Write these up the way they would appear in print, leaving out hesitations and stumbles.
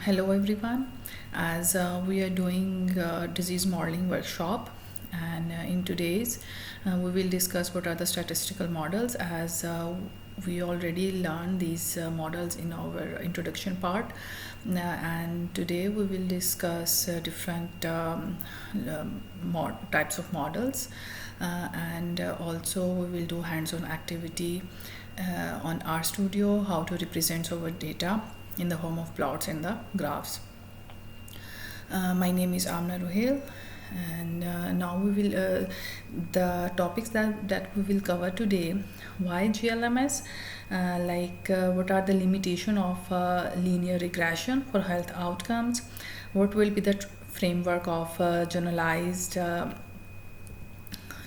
Hello everyone, as we are doing disease modeling workshop, and in today's we will discuss what are the statistical models, as we already learned these models in our introduction part. And today we will discuss different types of models, and also we will do hands-on activity on RStudio, how to represent our data in the form of plots and the graphs. My name is Amna Ruhail, and now we will the topics that we will cover today: why GLMS, what are the limitation of linear regression for health outcomes, what will be the framework of generalized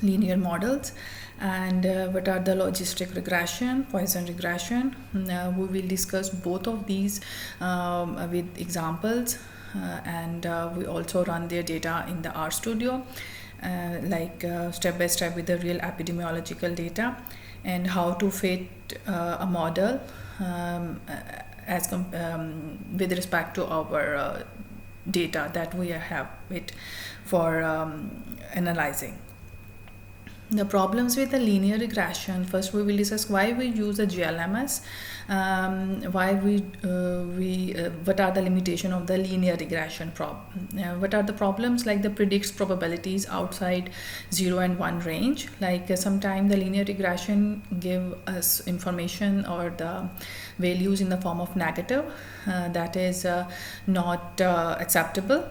linear models, and what are the logistic regression, Poisson regression. We will discuss both of these with examples, and we also run their data in the RStudio, step by step with the real epidemiological data, and how to fit a model with respect to our data that we have it for analyzing. The problems with the linear regression. First, we will discuss why we use a GLMS, what are the limitations of the linear regression what are the problems, like the predicts probabilities outside 0 and 1 range. Sometimes the linear regression give us information or the values in the form of negative, that is not acceptable.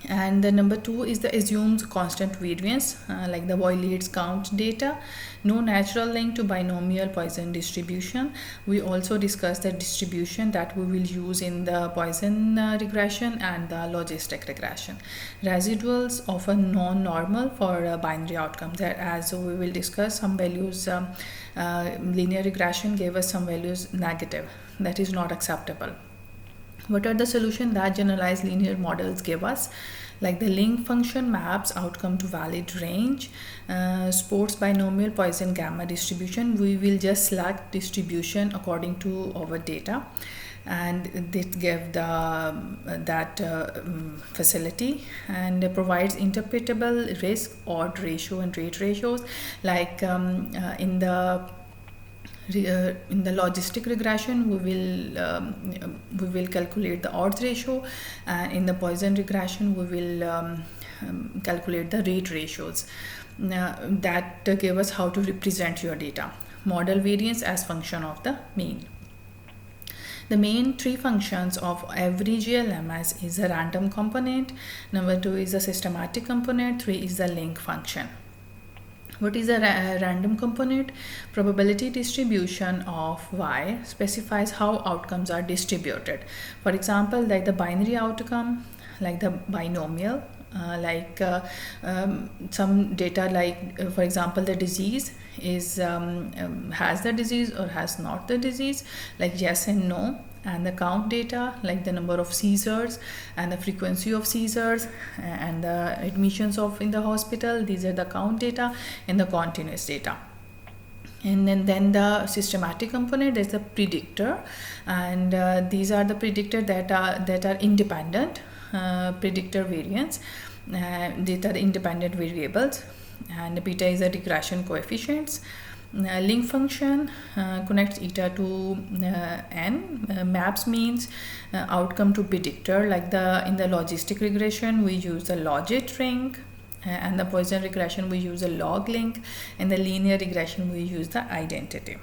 And the number 2 is the assumes constant variance, like the violates count data, no natural link to binomial Poisson distribution. We also discussed the distribution that we will use in the Poisson regression and the logistic regression. Residuals offer non-normal for binary outcomes. As we will discuss, some values linear regression gave us some values negative, that is not acceptable. What are the solutions that generalized linear models give us? Like the link function maps outcome to valid range, sports binomial Poisson gamma distribution. We will just select distribution according to our data, and it give that facility, and provides interpretable risk, odd ratio, and rate ratios. In the logistic regression, we will calculate the odds ratio, and in the Poisson regression we will calculate the rate ratios. That give us how to represent your data. Model variance as function of the mean. The main three functions of every GLMS is a random component, number 2 is a systematic component, 3 is the link function. What is a random component? Probability distribution of Y specifies how outcomes are distributed. For example, like the binary outcome, like the binomial, some data, for example, the disease is has the disease or has not the disease, like yes and no. And the count data, like the number of seizures and the frequency of seizures and the admissions in the hospital, these are the count data and the continuous data. And then the systematic component is the predictor, and these are the predictor that are independent predictor variance. These are independent variables, and beta is the regression coefficients. Link function connects eta to n, maps means outcome to predictor. In the logistic regression we use the logit ring, and the Poisson regression we use a log link, and the linear regression we use the identity.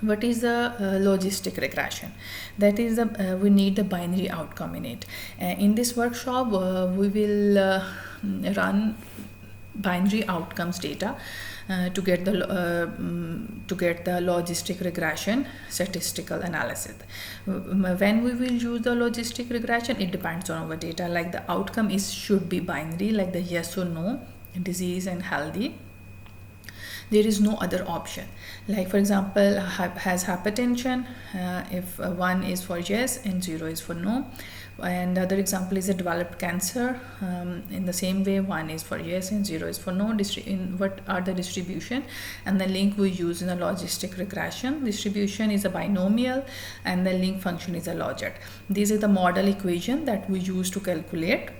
What is the logistic regression? That is we need the binary outcome in it. In this workshop we will run binary outcomes data to get the logistic regression statistical analysis. When we will use the logistic regression, it depends on our data. Like the outcome should be binary, like the yes or no, disease and healthy. There is no other option. Like for example, has hypertension, if 1 is for yes and 0 is for no. And the other example is a developed cancer. In the same way, 1 is for yes and 0 is for no. What are the distribution and the link we use in a logistic regression? Distribution is a binomial and the link function is a logit. These are the model equation that we use to calculate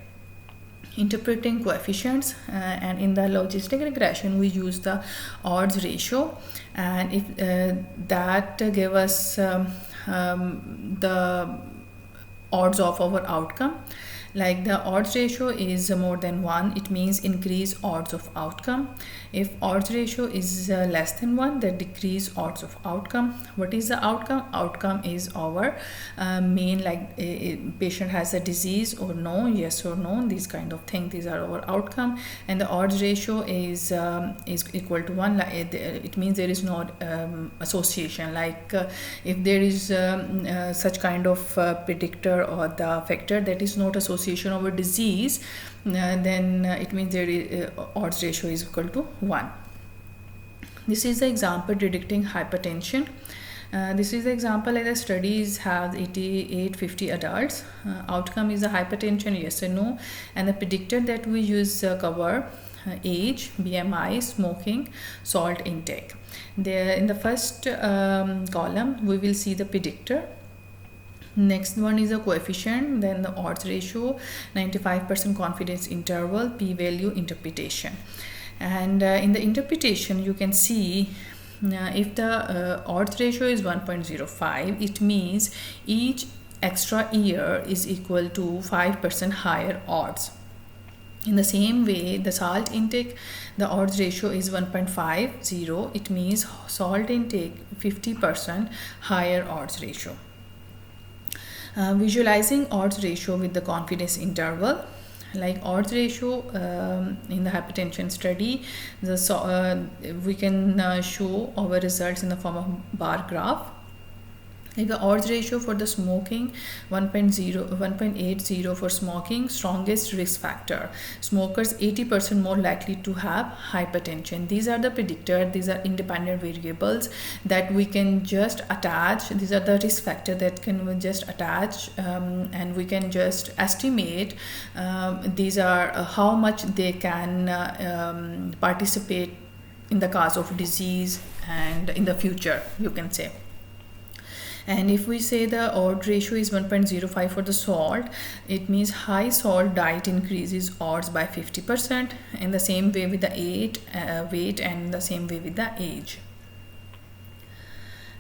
interpreting coefficients, and in the logistic regression we use the odds ratio, and if that give us the odds of our outcome. Like the odds ratio is more than 1, it means increase odds of outcome. If odds ratio is less than 1, that decrease odds of outcome. What is the outcome? Outcome is our main, like a patient has a disease or no, yes or no, these kind of things. These are our outcome, and the odds ratio is equal to 1. It means there is no association. Like if there is such kind of predictor or the factor that is not association of a disease, then it means there is odds ratio is equal to 1. This is the example predicting hypertension. This is the example like the studies have 88-50 adults. Outcome is a hypertension, yes or no, and the predictor that we use cover age, BMI, smoking, salt intake. There in the first column we will see the predictor. Next one is a coefficient, then the odds ratio, 95% confidence interval, p-value, interpretation. And in the interpretation you can see if the odds ratio is 1.05, it means each extra year is equal to 5% higher odds. In the same way, the salt intake, the odds ratio is 1.50, it means salt intake 50% higher odds ratio. Visualizing odds ratio with the confidence interval. Like odds ratio in the hypertension study, we can show our results in the form of bar graph. Like the odds ratio for the smoking, 1.80 for smoking, strongest risk factor. Smokers 80% more likely to have hypertension. These are the predictor, these are independent variables that we can just attach. These are the risk factor that can we just attach, and we can just estimate these are how much they can participate in the cause of disease and in the future, you can say. And if we say the odds ratio is 1.05 for the salt, it means high salt diet increases odds by 50%, and the same way with the weight and the same way with the age.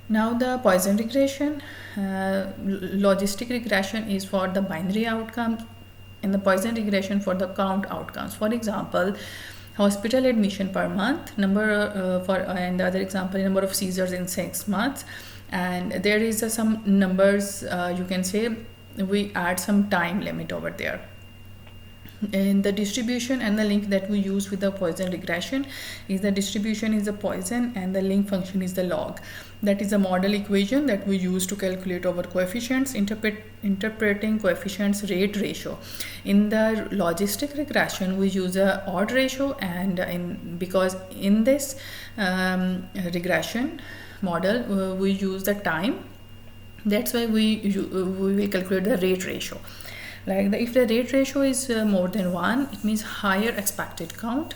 Now the Poisson regression. Logistic regression is for the binary outcomes, and the Poisson regression for the count outcomes. For example, hospital admission per month, and the other example, number of seizures in 6 months. And there is some numbers, you can say we add some time limit over there. And the distribution and the link that we use with the Poisson regression is the distribution is the Poisson and the link function is the log. That is a model equation that we use to calculate our coefficients, interpreting coefficients rate ratio. In the logistic regression we use a odd ratio, and because in this regression model we use the time, that's why we will calculate the rate ratio. Like if the rate ratio is more than 1, it means higher expected count,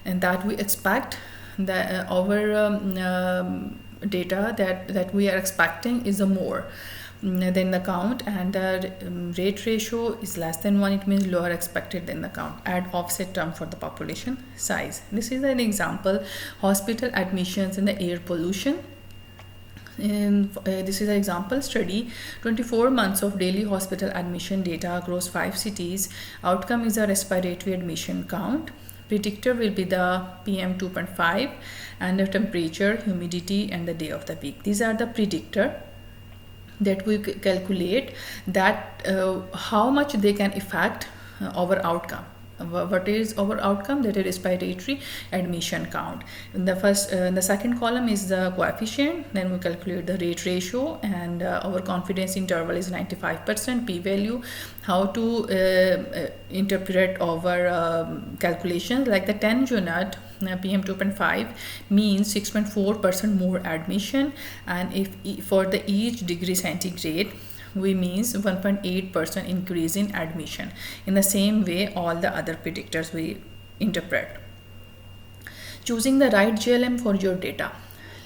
and that we expect that our data that we are expecting is more than the count, and the rate ratio is less than 1, it means lower expected than the count. Add offset term for the population size. This is an example, hospital admissions and the air pollution. And this is an example study, 24 months of daily hospital admission data across 5 cities. Outcome is a respiratory admission count. Predictor will be the PM 2.5 and the temperature, humidity, and the day of the week. These are the predictor that we calculate that how much they can affect our outcome. What is our outcome? That is respiratory admission count. In the second column is the coefficient. Then we calculate the rate ratio, and our confidence interval is 95%. P-value. How to interpret our calculations, like the 10 unit PM 2.5 means 6.4% more admission, and if for the each degree centigrade we means 1.8% increase in admission. In the same way, all the other predictors we interpret. Choosing the right GLM for your data,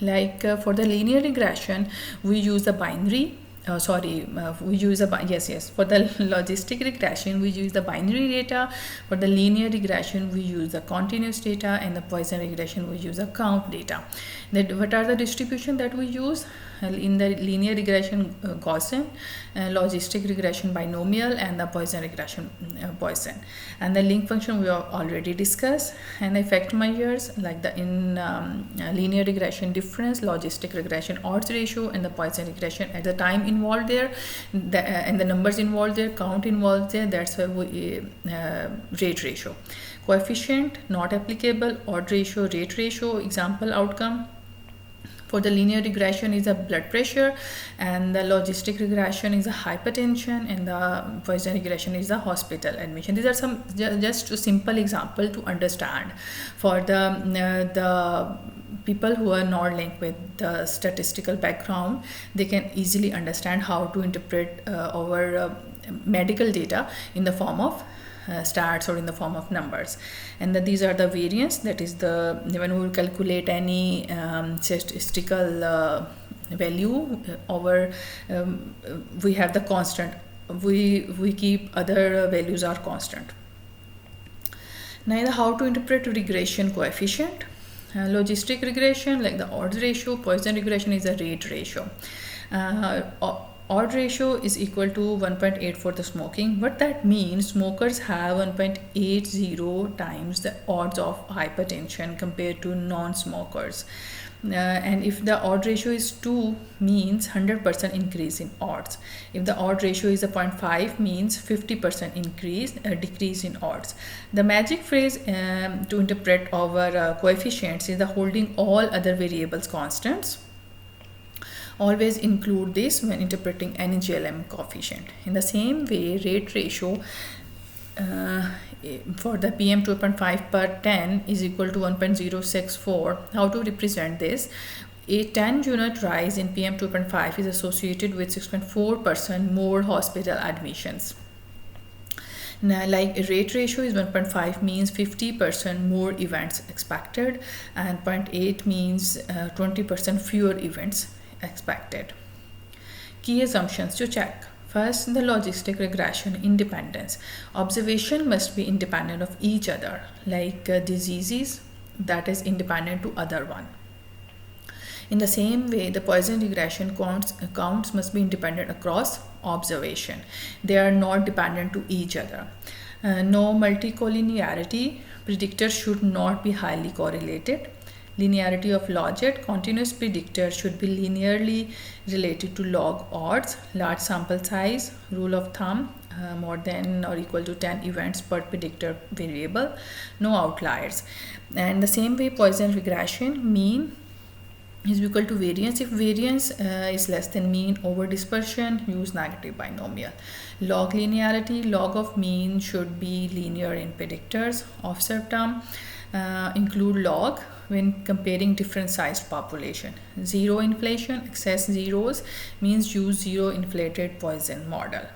like for the linear regression we use the binary. We use for the logistic regression we use the binary data. For the linear regression we use the continuous data, and the Poisson regression we use the count data. What are the distribution that we use? In the linear regression, Gaussian, logistic regression binomial, and the Poisson regression Poisson. And the link function we have already discussed. And the effect measures, like the linear regression difference, logistic regression odds ratio, and the Poisson regression at the time involved there, and the numbers involved there, count involved there. That's why we rate ratio. Coefficient not applicable, odd ratio, rate ratio. Example outcome for the linear regression is a blood pressure, and the logistic regression is a hypertension, and the Poisson regression is a hospital admission. These are some just a simple example to understand for the people who are not linked with the statistical background. They can easily understand how to interpret our medical data in the form of stats or in the form of numbers. And these are the variance, that is the when we calculate any statistical value over we have the constant, we keep other values are constant. Now how to interpret regression coefficient. Logistic regression, like the odds ratio. Poisson regression is a rate ratio. Odd ratio is equal to 1.8 for the smoking. What that means, smokers have 1.80 times the odds of hypertension compared to non-smokers. And if the odd ratio is 2, means 100% increase in odds. If the odd ratio is a 0.5, means 50% decrease in odds. The magic phrase to interpret our coefficients is the holding all other variables constants. Always include this when interpreting any GLM coefficient. In the same way, rate ratio for the PM 2.5 per 10 is equal to 1.064. How to represent this? A 10 unit rise in PM 2.5 is associated with 6.4% more hospital admissions. Now, like rate ratio is 1.5 means 50% more events expected, and 0.8 means 20% fewer events expected. Key assumptions to check. First, the logistic regression independence. Observation must be independent of each other, like diseases that is independent to other one. In the same way, the Poisson regression counts must be independent across observation. They are not dependent to each other. No multicollinearity. Predictors should not be highly correlated. Linearity of logic. Continuous predictor should be linearly related to log odds. Large sample size. Rule of thumb, more than or equal to 10 events per predictor variable. No outliers. And the same way, Poisson regression, mean is equal to variance. If variance is less than mean over dispersion, use negative binomial. Log linearity. Log of mean should be linear in predictors. Offset term, include log when comparing different sized population. Zero inflation, excess zeros, means use zero inflated Poisson model.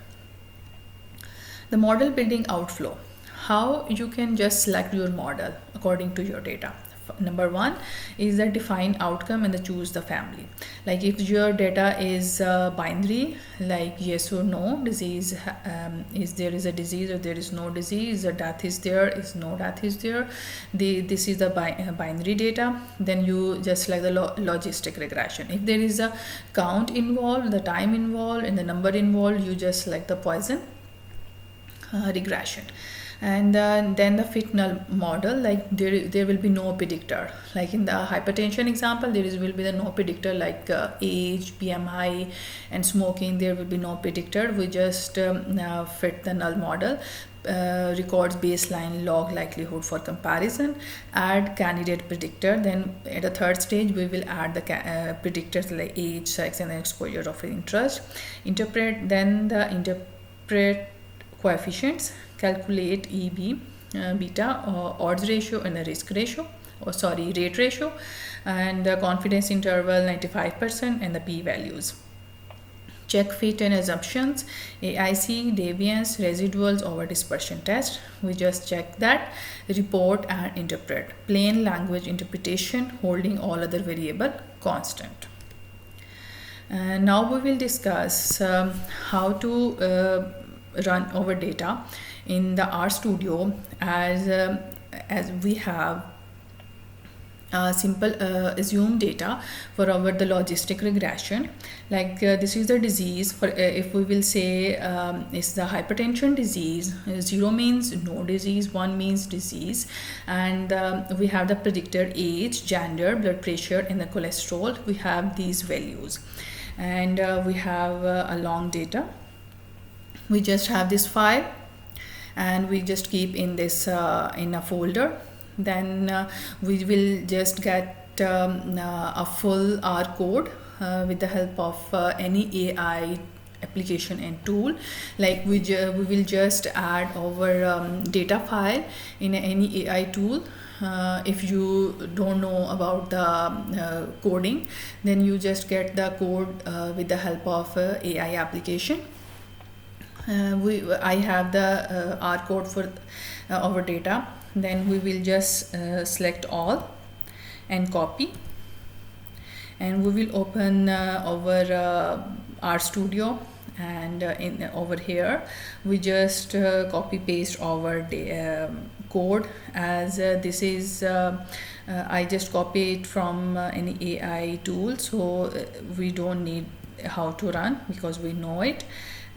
The model building outflow. How you can just select your model according to your data. Number one is the define outcome and the choose the family. Like if your data is binary, like yes or no, disease is there is a disease or there is no disease, a death is there, is no death is there. This is the binary data. Then you just like the logistic regression. If there is a count involved, the time involved, and the number involved, you just like the Poisson regression. And then the fit null model, like there will be no predictor. Like in the hypertension example, will be the no predictor, like age, BMI, and smoking. There will be no predictor. We just fit the null model. Records baseline log likelihood for comparison, add candidate predictor. Then at the third stage we will add the predictors like age, sex, and exposure of interest. Interpret interpret coefficients, calculate EB, beta, odds ratio, and a risk ratio, rate ratio, and the confidence interval 95%, and the p-values. Check fit and assumptions, AIC, deviance, residuals over dispersion test. We just check that. Report and interpret. Plain language interpretation, holding all other variable constant. And now we will discuss how to run our data in the RStudio as we have simple assume data for the logistic regression. Like this is the disease for if we will say it's the hypertension disease. 0 means no disease, 1 means disease, and we have the predicted age, gender, blood pressure, and the cholesterol. We have these values, and we have a long data. We just have this file, and we just keep in this in a folder. Then we will just get a full R code with the help of any AI application and tool. Like we will just add our data file in any AI tool. If you don't know about the coding, then you just get the code with the help of AI application. I have the R code for our data. Then we will just select all and copy, and we will open our RStudio, and over here we just copy paste our code as this is I just copy it from any AI tool, so we don't need how to run because we know it.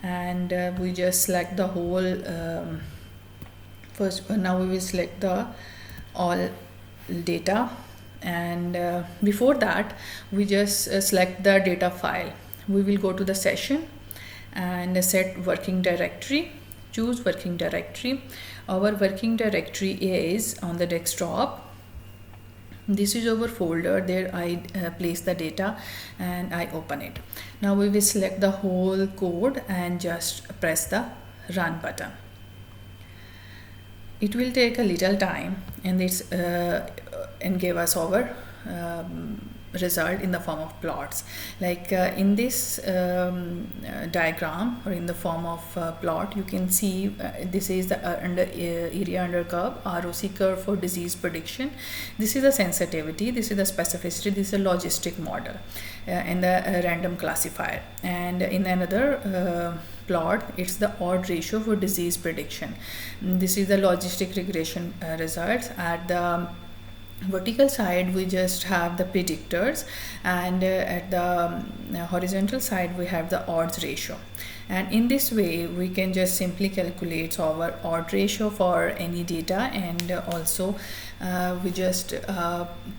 And we just select the whole first. Now we will select the all data, and before that we just select the data file. We will go to the session and set working directory, choose working directory. Our working directory is on the desktop. This is our folder. There I place the data and I open it. Now we will select the whole code and just press the run button. It will take a little time, and it's and give us our result in the form of plots. Like in this diagram, or in the form of plot, you can see this is the area under curve, ROC curve for disease prediction. This is the sensitivity, this is the specificity, this is a logistic model, and the random classifier. And in another plot, it's the odd ratio for disease prediction. This is the logistic regression results. At the vertical side we just have the predictors, and at the horizontal side we have the odds ratio. And in this way we can just simply calculate our odd ratio for any data, and also we just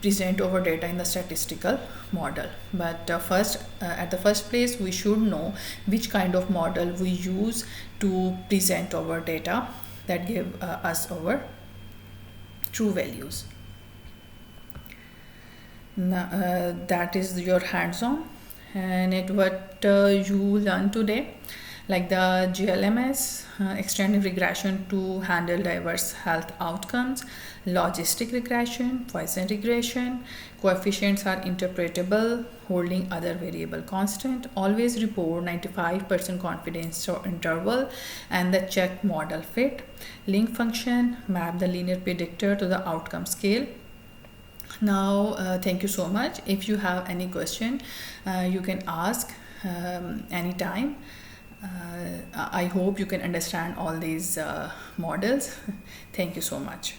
present our data in the statistical model. But first at the first place we should know which kind of model we use to present our data that give us our true values. Now, that is your hands-on, and what you learn today, like the GLMS, extended regression to handle diverse health outcomes, logistic regression, Poisson regression, coefficients are interpretable, holding other variable constant, always report 95% confidence interval, and the check model fit, link function, map the linear predictor to the outcome scale. Now thank you so much. If you have any question, you can ask anytime. I hope you can understand all these models. Thank you so much.